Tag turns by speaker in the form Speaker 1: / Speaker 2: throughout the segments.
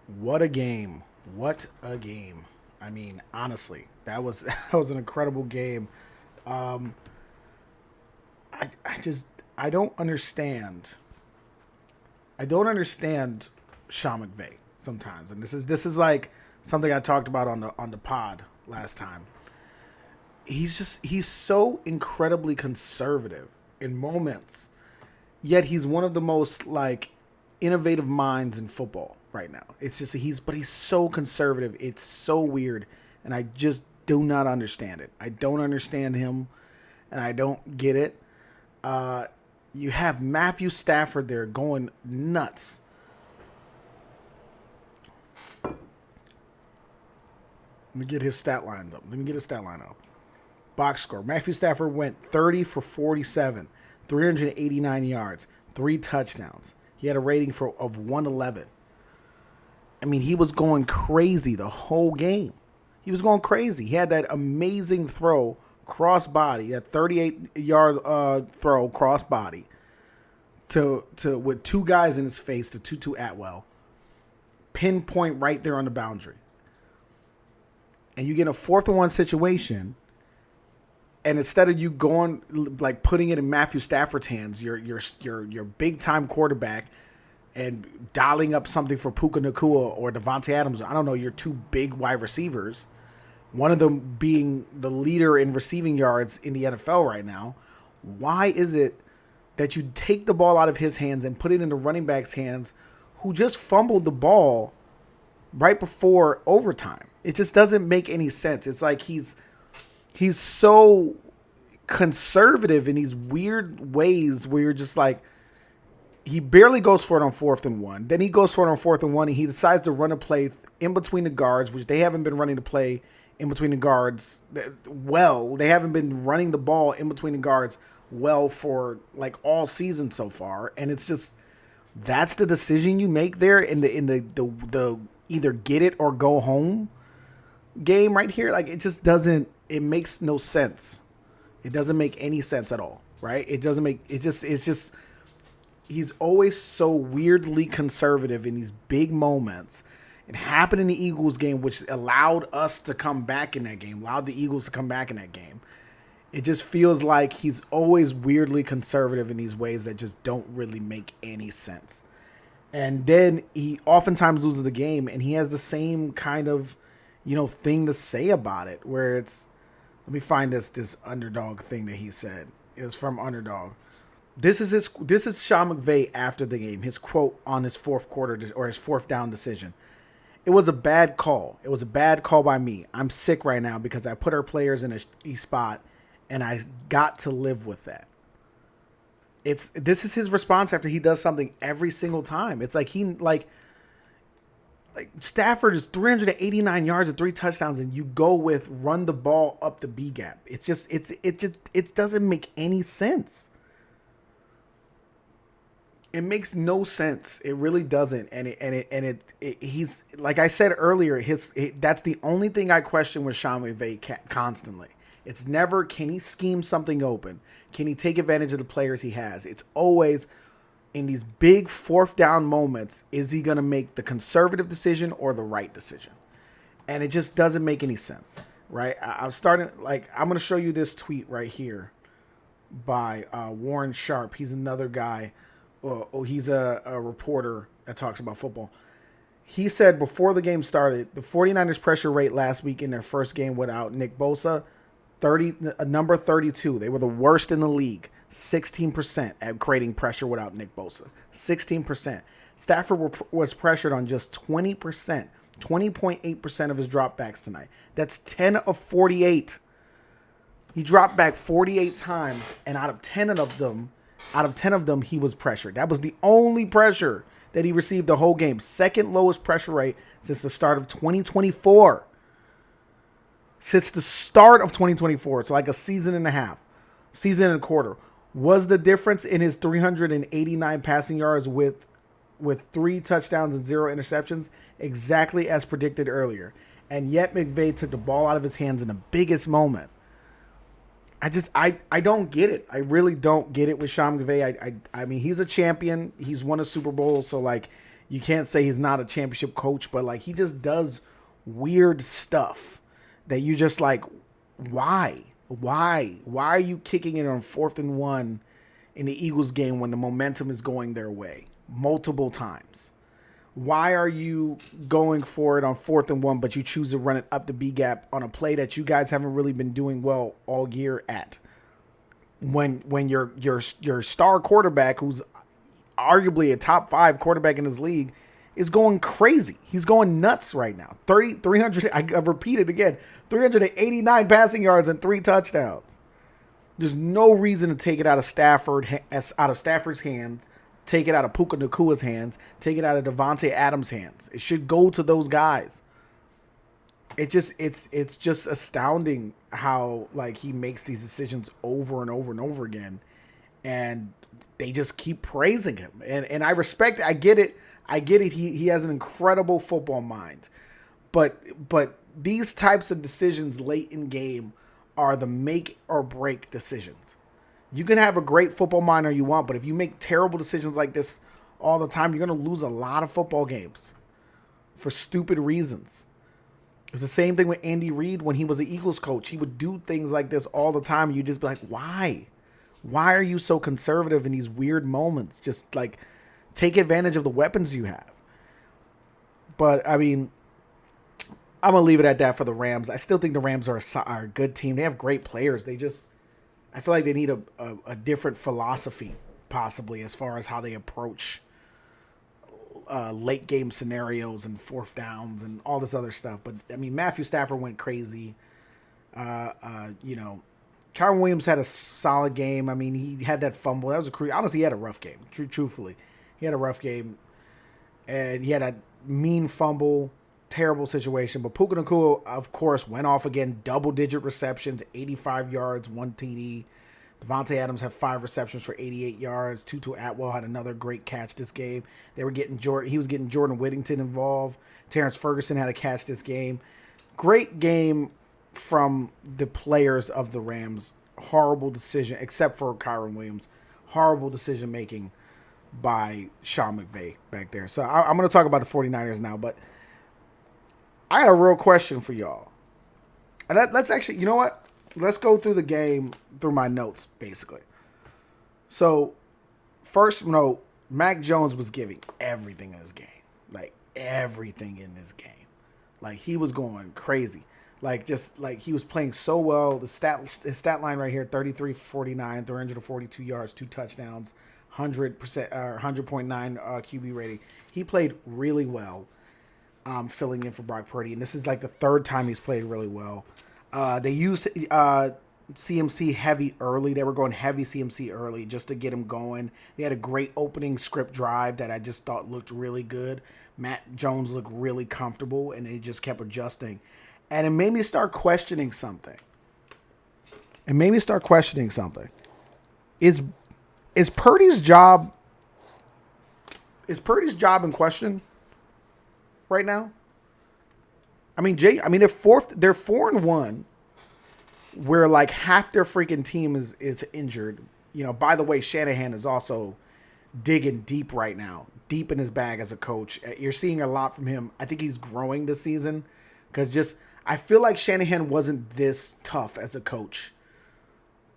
Speaker 1: What a game. What a game. I mean, honestly, that was that was an incredible game. Um, I just I don't understand. I don't understand Sean McVay sometimes, and this is like something I talked about on the pod last time. He's so incredibly conservative in moments, yet he's one of the most like innovative minds in football right now. It's just he's so conservative. It's so weird, and I just do not understand it. I don't understand him, and I don't get it. Uh, you have Matthew Stafford there going nuts. Let me get his stat line up. Let me get his stat line up. Box score. Matthew Stafford went 30 for 47, 389 yards, 3 touchdowns. He had a rating of 111. I mean, he was going crazy the whole game. He was going crazy. He had that amazing throw cross body, that 38-yard throw cross body to with two guys in his face to Tutu Atwell, pinpoint right there on the boundary, and you get a 4th and 1 situation. And instead of you going like putting it in Matthew Stafford's hands, your big time quarterback, and dialing up something for Puka Nakua or Devontae Adams. I don't know, your two big wide receivers, one of them being the leader in receiving yards in the NFL right now. Why is it that you take the ball out of his hands and put it in the running back's hands, who just fumbled the ball right before overtime? It just doesn't make any sense. It's like he's so conservative in these weird ways where you're just like, he barely goes for it on 4th and 1. Then he goes for it on 4th and 1, and he decides to run a play in between the guards, which they haven't been running the play in between the guards well. They haven't been running the ball in between the guards well for like all season so far. And it's just, that's the decision you make there in the either get it or go home game right here. Like, it just doesn't, it makes no sense. It doesn't make any sense at all, right? It doesn't make, it's just, he's always so weirdly conservative in these big moments. It happened in the Eagles game, which allowed us to come back in that game, allowed the Eagles to come back in that game. It just feels like he's always weirdly conservative in these ways that just don't really make any sense. And then he oftentimes loses the game, and he has the same kind of, thing to say about it, where it's, let me find this underdog thing that he said. It was from Underdog. This is Sean McVay after the game. His quote on his 4th quarter or his 4th down decision. It was a bad call. It was a bad call by me. I'm sick right now because I put our players in a spot, and I got to live with that. This is his response after he does something every single time. It's like like Stafford is 389 yards and 3 touchdowns, and you go with run the ball up the B gap. It doesn't make any sense. It makes no sense. It really doesn't. He's, like I said earlier, that's the only thing I question with Sean McVay constantly. It's never, can he scheme something open? Can he take advantage of the players he has? It's always in these big 4th down moments, is he going to make the conservative decision or the right decision? And it just doesn't make any sense, right? I'm starting, like, I'm going to show you this tweet right here by Warren Sharp. He's another guy. He's a reporter that talks about football. He said before the game started, the 49ers pressure rate last week in their first game without Nick Bosa, number 32. They were the worst in the league. 16% at creating pressure without Nick Bosa. 16%. Stafford was pressured on just 20%. 20.8% of his dropbacks tonight. That's 10 of 48. He dropped back 48 times, and out of 10 of them, he was pressured. That was the only pressure that he received the whole game. Second lowest pressure rate since the start of 2024. Since the start of 2024. It's like a season and a quarter. Was the difference in his 389 passing yards with 3 touchdowns and 0 interceptions? Exactly as predicted earlier. And yet McVay took the ball out of his hands in the biggest moment. I don't get it. I really don't get it with Sean McVay. I mean, he's a champion. He's won a Super Bowl. So, like, You can't say he's not a championship coach, but like he just does weird stuff that you just like, why? Why are you kicking it on 4th and 1 in the Eagles game when the momentum is going their way multiple times? Why are you going for it on 4th and 1, but you choose to run it up the B gap on a play that you guys haven't really been doing well all year at? When your star quarterback, who's arguably a top 5 quarterback in his league, is going crazy. He's going nuts right now. 300, I repeat it again, 389 passing yards and 3 touchdowns. There's no reason to take it out of Stafford's hands, take it out of Puka Nakua's hands, take it out of Devontae Adams' hands. It should go to those guys. It's just astounding how like he makes these decisions over and over and over again, and they just keep praising him. And I respect it. I get it. He has an incredible football mind. But these types of decisions late in game are the make or break decisions. You can have a great football mind all you want, but if you make terrible decisions like this all the time, you're going to lose a lot of football games for stupid reasons. It's the same thing with Andy Reid when he was the Eagles coach. He would do things like this all the time. And you'd just be like, why? Why are you so conservative in these weird moments? Just like take advantage of the weapons you have. But I mean, I'm going to leave it at that for the Rams. I still think the Rams are a good team. They have great players. I feel like they need a different philosophy possibly as far as how they approach late game scenarios and 4th downs and all this other stuff. But I mean, Matthew Stafford went crazy. Kyron Williams had a solid game. I mean, he had that fumble. That was honestly, he had a rough game. Truthfully, he had a rough game, and he had a mean fumble, terrible situation. But Puka Nacua, of course, went off again. Double-digit receptions, 85 yards, 1 TD. Devontae Adams had 5 receptions for 88 yards. Tutu Atwell had another great catch this game. He was getting Jordan Whittington involved. Terrence Ferguson had a catch this game. Great game from the players of the Rams. Horrible decision, except for Kyron Williams. Horrible decision making by Sean McVay back there. So I'm going to talk about the 49ers now, but I had a real question for y'all. And let's actually, you know what? Let's go through the game through my notes, basically. So, first note, Mac Jones was giving everything in this game. Like, everything in this game. Like, he was going crazy. Like, just, like, he was playing so well. His stat line right here, 33 for 49, 342 yards, 2 touchdowns, 100%, 100.9 QB rating. He played really well, filling in for Brock Purdy. And this is, like, the 3rd time he's played really well. They used CMC heavy early. They were going heavy CMC early just to get him going. They had a great opening script drive that I just thought looked really good. Matt Jones looked really comfortable, and they just kept adjusting. And it made me start questioning something. Is Purdy's job in question right now? I mean, they're 4-1, where like half their freaking team is injured. You know, by the way, Shanahan is also digging deep right now, deep in his bag as a coach. You're seeing a lot from him. I think he's growing this season because I feel like Shanahan wasn't this tough as a coach.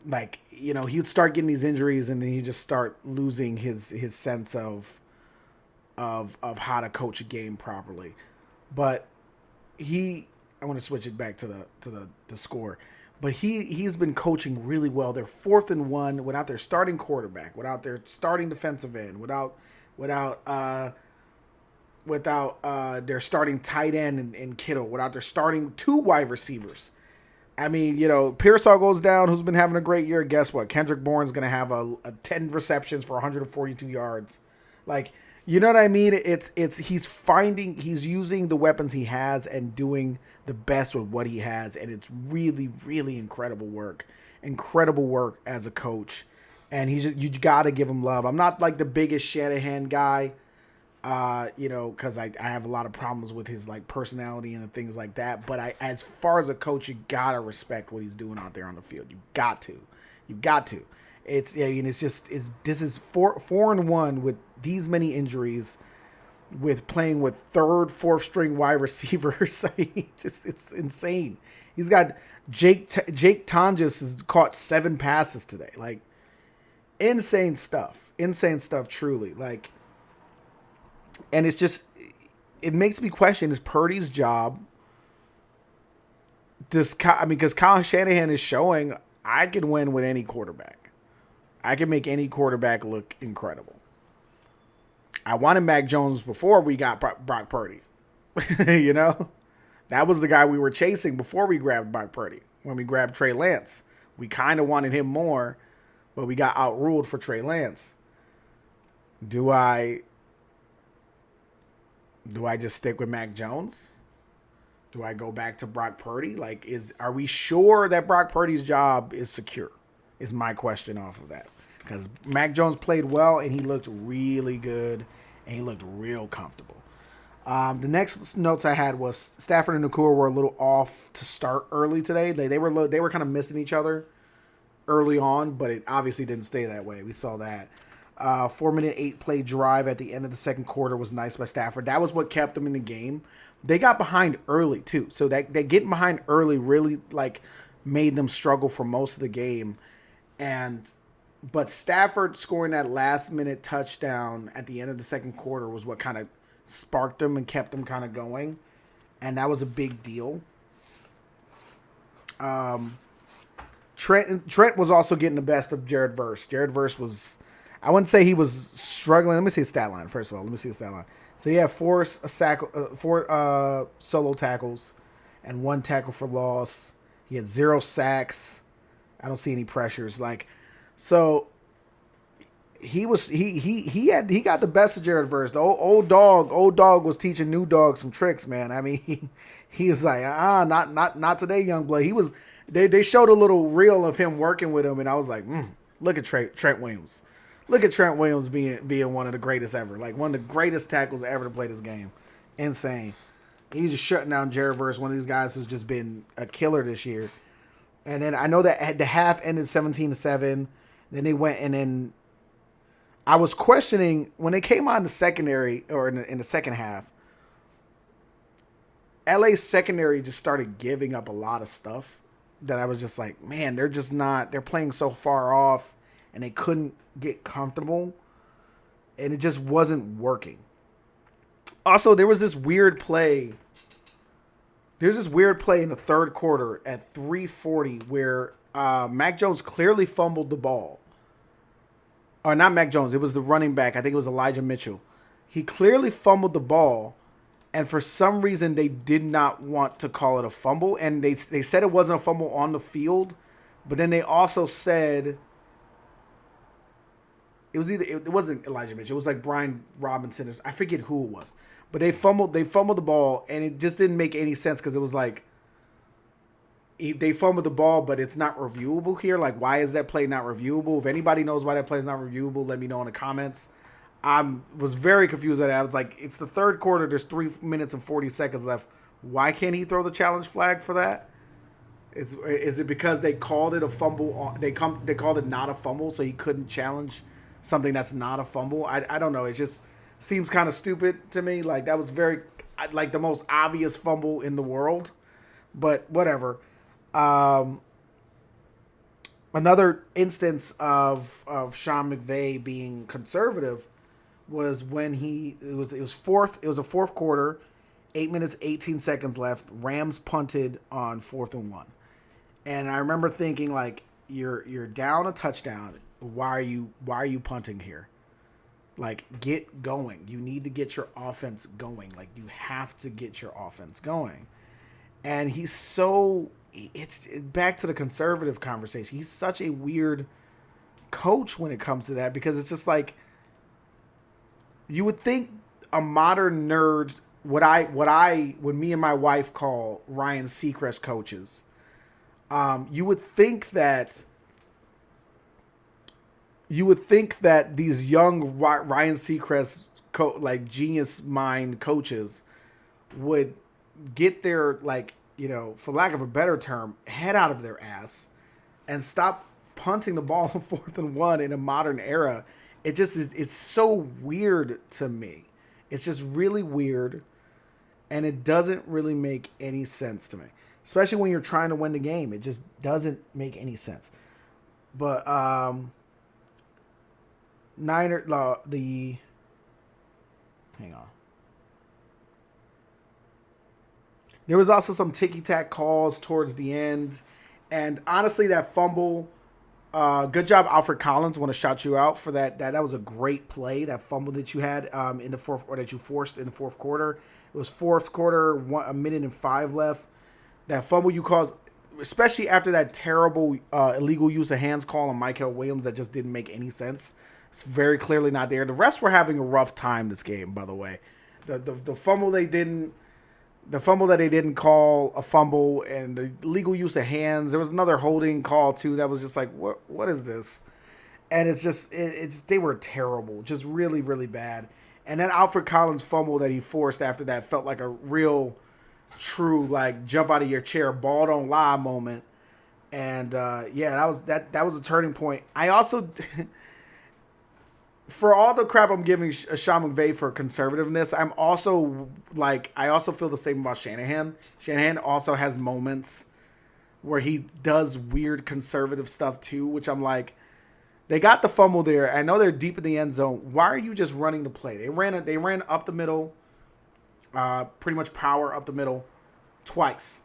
Speaker 1: Like, you know, he would start getting these injuries and then he'd just start losing his sense of how to coach a game properly. But I want to switch it back to the score, but he's been coaching really well. They're 4th-and-1 without their starting quarterback, without their starting defensive end, without their starting tight end in Kittle, without their starting 2 wide receivers. I mean, you know, Pearsall goes down, who's been having a great year. Guess what? Kendrick Bourne's going to have a 10 receptions for 142 yards. Like, you know what I mean? He's using the weapons he has and doing the best with what he has, and it's really, really incredible work. Incredible work as a coach, and you got to give him love. I'm not like the biggest Shanahan guy, you know, because I have a lot of problems with his like personality and things like that. But as far as a coach, you gotta respect what he's doing out there on the field. You got to. This is 4-1 with these many injuries. with playing with third, fourth string wide receivers. It's insane. He's got Jake Tonjes has caught 7 passes today. Like insane stuff. Insane stuff truly. Like and it's just it makes me question is Purdy's job because Kyle Shanahan is showing I can win with any quarterback. I can make any quarterback look incredible. I wanted Mac Jones before we got Brock Purdy. You know? That was the guy we were chasing before we grabbed Brock Purdy. When we grabbed Trey Lance. We kind of wanted him more, but we got outruled for Trey Lance. Do I just stick with Mac Jones? Do I go back to Brock Purdy? Like, are we sure that Brock Purdy's job is secure? Is my question off of that. Because Mac Jones played well, and he looked really good, and he looked real comfortable. The next notes I had was Stafford and Nakua were a little off to start early today. They were kind of missing each other early on, but it obviously didn't stay that way. We saw that. 4-minute, 8-play drive at the end of the second quarter was nice by Stafford. That was what kept them in the game. They got behind early too, so that getting behind early really like made them struggle for most of the game. But Stafford scoring that last-minute touchdown at the end of the second quarter was what kind of sparked them and kept them kind of going, and that was a big deal. Trent was also getting the best of Jared Verse. Jared Verse was, I wouldn't say he was struggling. Let me see his stat line first of all. So he had four solo tackles and 1 tackle for loss. He had 0 sacks. I don't see any pressures. So he got the best of Jared Verse. The old dog was teaching new dog some tricks, man. I mean, he was like, not today, young blood. They showed a little reel of him working with him, and I was like, look at Trent Williams. Look at Trent Williams being one of the greatest ever. Like, one of the greatest tackles ever to play this game. Insane. He's just shutting down Jared Verse, one of these guys who's just been a killer this year. And then I know that the half ended 17-7. Then they went, and then I was questioning, when they came on the secondary, or in the second half, LA's secondary just started giving up a lot of stuff that I was just like, man, they're playing so far off, and they couldn't get comfortable, and it just wasn't working. Also, there was this weird play. There's this weird play in the third quarter at 3:40 where Mac Jones clearly fumbled the ball. Or not Mac Jones, it was the running back. I think it was Elijah Mitchell. He clearly fumbled the ball, and for some reason they did not want to call it a fumble, and they said it wasn't a fumble on the field, but then they also said it wasn't Elijah Mitchell. It was like Brian Robinson. I forget who it was. But they fumbled the ball, and it just didn't make any sense because it was like they fumbled the ball, but it's not reviewable here. Like, why is that play not reviewable? If anybody knows why that play is not reviewable, let me know in the comments. I was very confused by that. I was like, it's the third quarter. There's 3 minutes and 40 seconds left. Why can't he throw the challenge flag for that? Is it because they called it a fumble? They called it not a fumble, so he couldn't challenge something that's not a fumble. I don't know. It just seems kind of stupid to me. Like, that was very like the most obvious fumble in the world, but whatever. Another instance of Sean McVay being conservative was when it was a fourth quarter, 8 minutes 18 seconds left. Rams punted on 4th and 1, and I remember thinking, like, you're down a touchdown. Why are you punting here? Like, get going. You need to get your offense going. Like, you have to get your offense going. And it's back to the conservative conversation. He's such a weird coach when it comes to that, because it's just like, you would think a modern nerd, what me and my wife call Ryan Seacrest coaches, you would think that these young Ryan Seacrest like genius mind coaches would get their, like, you know, for lack of a better term, head out of their ass and stop punting the ball on 4th and 1 in a modern era. It just is. It's so weird to me. It's just really weird, and it doesn't really make any sense to me. Especially when you're trying to win the game, it just doesn't make any sense. But Niner the hang on. There was also some ticky tack calls towards the end, and honestly, that fumble. Good job, Alfred Collins. Want to shout you out for that. That was a great play. That fumble that you had in the fourth, or that you forced in the fourth quarter. It was fourth quarter, 1:05 left. That fumble you caused, especially after that terrible illegal use of hands call on Michael Williams, that just didn't make any sense. It's very clearly not there. The refs were having a rough time this game, by the way. The fumble they didn't. The fumble that they didn't call a fumble, and the legal use of hands. There was another holding call too that was just like, what is this? And it's just they were terrible, just really really bad. And then Alfred Collins fumble that he forced after that felt like a real, true like jump out of your chair, ball don't lie moment. And yeah, that was a turning point. I also. For all the crap I'm giving Sean McVay for conservativeness, I'm also I also feel the same about Shanahan. Shanahan also has moments where he does weird conservative stuff too, which I'm like, they got the fumble there. I know they're deep in the end zone. Why are you just running the play? They ran up the middle, pretty much power up the middle twice.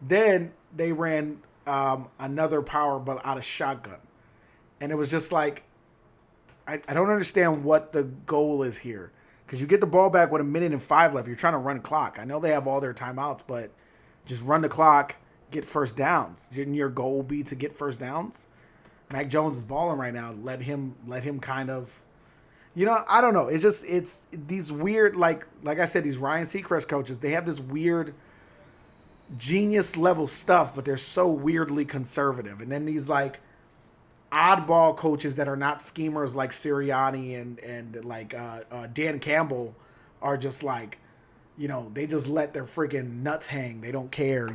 Speaker 1: Then they ran another power but out of shotgun. And it was just like, I don't understand what the goal is here. Because you get the ball back with 1:05 left. You're trying to run clock. I know they have all their timeouts, but just run the clock, get first downs. Didn't your goal be to get first downs? Mac Jones is balling right now. Let him kind of, I don't know. It's these weird, like I said, these Ryan Seacrest coaches, they have this weird genius level stuff, but they're so weirdly conservative. And then these oddball coaches that are not schemers like Sirianni and Dan Campbell are just they just let their freaking nuts hang. They don't care,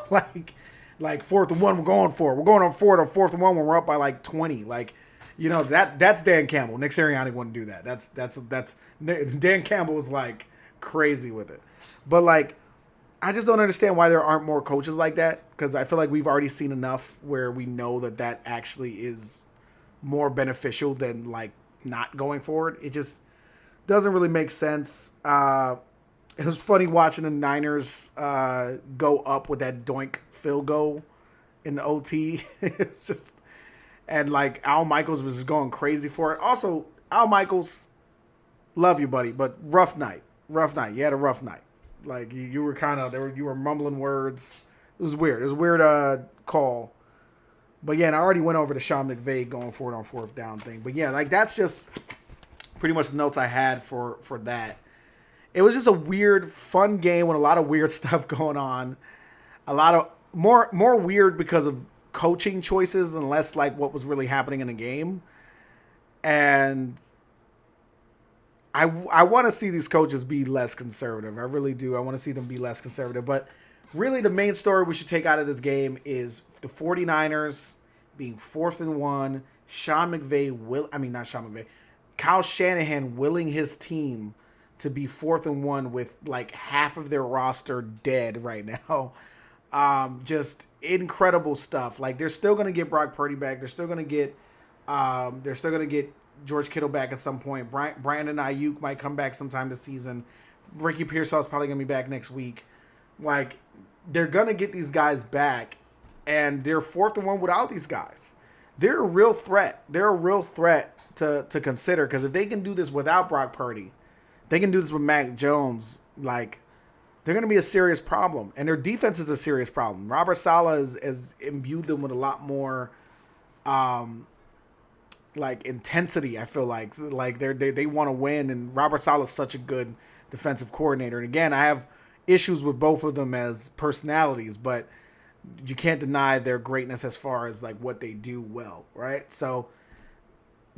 Speaker 1: like 4th and 1 we're going for it. We're going on 4th and 1 when we're up by 20. That's Dan Campbell. Nick Sirianni wouldn't do that. That's Dan Campbell is crazy with it. But I just don't understand why there aren't more coaches like that, because I feel like we've already seen enough where we know that actually is more beneficial than not going forward. It just doesn't really make sense. It was funny watching the Niners go up with that doink field goal in the OT. It's just, and Al Michaels was just going crazy for it. Also, Al Michaels, love you, buddy, but rough night. You had a rough night. You were you were mumbling words. It was weird. It was a weird call. But yeah, and I already went over the Sean McVay going for it on 4th down thing. But yeah, that's just pretty much the notes I had for that. It was just a weird, fun game with a lot of weird stuff going on. A lot of more weird because of coaching choices and less what was really happening in the game. And I want to see these coaches be less conservative. I really do. I want to see them be less conservative. But really the main story we should take out of this game is the 49ers being 4th and 1. Kyle Shanahan willing his team to be 4th and 1 with half of their roster dead right now. Just incredible stuff. They're still going to get Brock Purdy back. They're still going to get George Kittle back at some point. Brandon Ayuk might come back sometime this season. Ricky Pearsall is probably going to be back next week. They're going to get these guys back, and they're 4th and 1 without these guys. They're a real threat. They're a real threat to consider, because if they can do this without Brock Purdy, they can do this with Mac Jones. They're going to be a serious problem, and their defense is a serious problem. Robert Saleh has imbued them with a lot more intensity. I feel like they want to win, and Robert Saleh is such a good defensive coordinator. And again, I have issues with both of them as personalities, but you can't deny their greatness as far as what they do well, right? So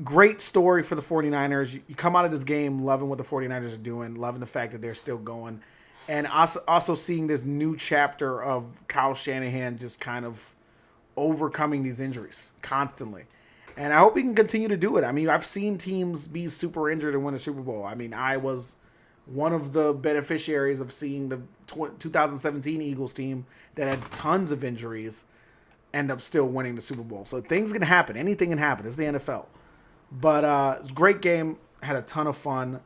Speaker 1: great story for the 49ers. You come out of this game loving what the 49ers are doing, loving the fact that they're still going, and also seeing this new chapter of Kyle Shanahan just kind of overcoming these injuries constantly. And I hope he can continue to do it. I mean, I've seen teams be super injured and win a Super Bowl. I mean, I was one of the beneficiaries of seeing the 2017 Eagles team that had tons of injuries end up still winning the Super Bowl. So things can happen. Anything can happen. It's the NFL. But it's a great game. Had a ton of fun.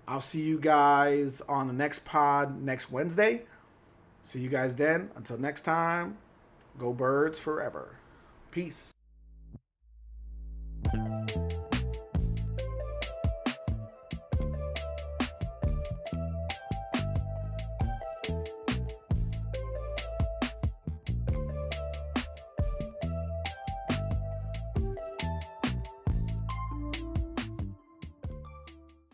Speaker 1: I'll see you guys on the next pod next Wednesday. See you guys then. Until next time, go Birds forever. Peace.